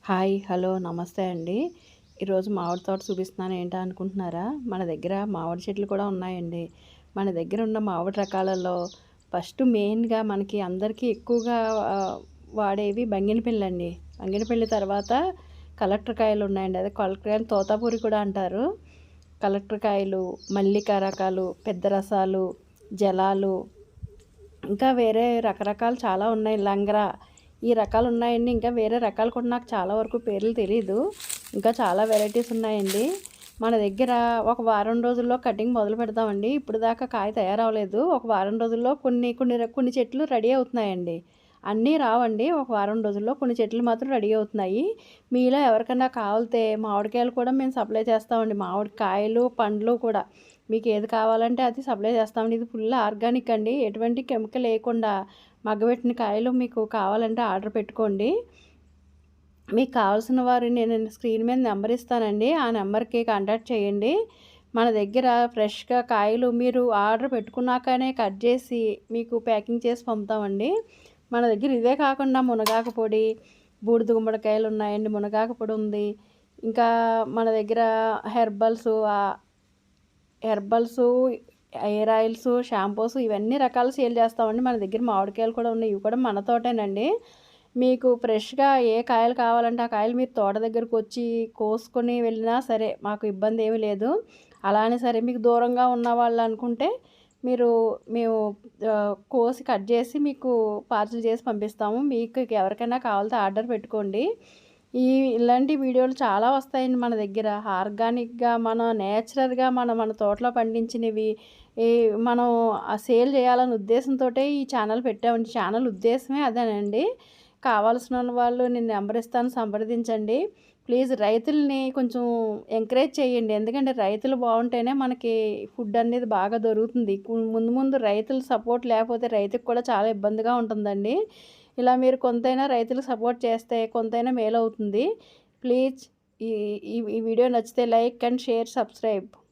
Hi hello నమస్తే అండి. ఈరోజు మామిడి తోట చూపిస్తున్నాను ఏంటా అనుకుంటున్నారా? మన దగ్గర మామిడి చెట్లు కూడా ఉన్నాయండి. మన దగ్గర ఉన్న మామిడి రకాలలో ఫస్ట్ మెయిన్‌గా మనకి అందరికీ ఎక్కువగా వాడేవి బంగినపల్లండి. బంగినపల్లి తర్వాత కలెక్టర్ కాయలు ఉన్నాయండి. అదే కలెక్టర్ కాయలు తోతాపూరి కూడా అంటారు. కలెక్టర్ కాయలు, మల్లిక రకాలు, పెద్ద రసాలు, జలాలు, ఇంకా వేరే రకరకాలు చాలా ఉన్నాయి. లంగర ఈ రకాలు ఉన్నాయండి. ఇంకా వేరే రకాలు కూడా నాకు చాలా వరకు పేర్లు తెలీదు. ఇంకా చాలా వెరైటీస్ ఉన్నాయండి. మన దగ్గర ఒక వారం రోజుల్లో కటింగ్ మొదలు పెడతామండి. ఇప్పుడు దాకా కాయ తయారవ్వలేదు. ఒక వారం రోజుల్లో కొన్ని చెట్లు రెడీ అవుతున్నాయండి. అన్నీ రావండి. ఒక వారం రోజుల్లో కొన్ని చెట్లు మాత్రం రెడీ అవుతున్నాయి. మీలో ఎవరికైనా కావాలితే మామిడికాయలు కూడా మేము సప్లై చేస్తామండి. మామిడికాయలు, పండ్లు కూడా మీకు ఏది కావాలంటే అది సప్లై చేస్తామండి. ఇది ఫుల్ ఆర్గానిక్ అండి. ఎటువంటి కెమికల్ వేయకుండా మగ్గబెట్టిన కాయలు మీకు కావాలంటే ఆర్డర్ పెట్టుకోండి. మీకు కావాల్సిన వారు నేను స్క్రీన్ మీద నెంబర్ ఇస్తానండి. ఆ నెంబర్కి కాంటాక్ట్ చేయండి. మన దగ్గర ఫ్రెష్‌గా కాయలు మీరు ఆర్డర్ పెట్టుకున్నాకనే కట్ చేసి మీకు ప్యాకింగ్ చేసి పంపుతామండి. మన దగ్గర ఇవే కాకుండా మునగాకు పొడి, బూడిద గుమ్మడికాయలు ఉన్నాయండి. మునగాకు పొడి ఉంది. ఇంకా మన దగ్గర హెర్బల్సు, హెయిర్ ఆయిల్స్, షాంపూస్ ఇవన్నీ రకాలు సేల్ చేస్తామండి. మన దగ్గర మామిడికాయలు కూడా ఉన్నాయి. ఇవి కూడా మన తోటేనండి. మీకు ఫ్రెష్‌గా ఏ కాయలు కావాలంటే ఆ కాయలు మీరు తోట దగ్గరకు వచ్చి కోసుకొని వెళ్ళినా సరే మాకు ఇబ్బంది ఏమీ లేదు. అలానే సరే మీకు దూరంగా ఉన్నవాళ్ళు అనుకుంటే మేము కోసి కట్ చేసి మీకు పార్సెల్ చేసి పంపిస్తాము. మీకు ఎవరికైనా కావాలితే ఆర్డర్ పెట్టుకోండి. ఇలాంటి వీడియోలు చాలా వస్తాయండి మన దగ్గర. ఆర్గానిక్‌గా మన నేచురల్‌గా మన తోటలో పండించినవి ఈ మనం సేల్ చేయాలనే ఉద్దేశంతోటే ఈ ఛానల్ పెట్టామండి. ఛానల్ ఉద్దేశమే అదేనండి. కావాల్సిన వాళ్ళు నేను నెంబర్ ఇస్తాను, సంప్రదించండి. ప్లీజ్ రైతుల్ని కొంచెం ఎంకరేజ్ చేయండి. ఎందుకంటే రైతులు బాగుంటేనే మనకి ఫుడ్ అనేది బాగా దొరుకుతుంది. ముందు ముందు రైతుల సపోర్ట్ లేకపోతే రైతుకి కూడా చాలా ఇబ్బందిగా ఉంటుందండి. ఇలా మీరు కొంతైనా రైతులకు సపోర్ట్ చేస్తే కొంతైనా మేలవుతుంది. ప్లీజ్ ఈ ఈ ఈ వీడియో నచ్చితే లైక్ అండ్ షేర్, సబ్స్క్రైబ్.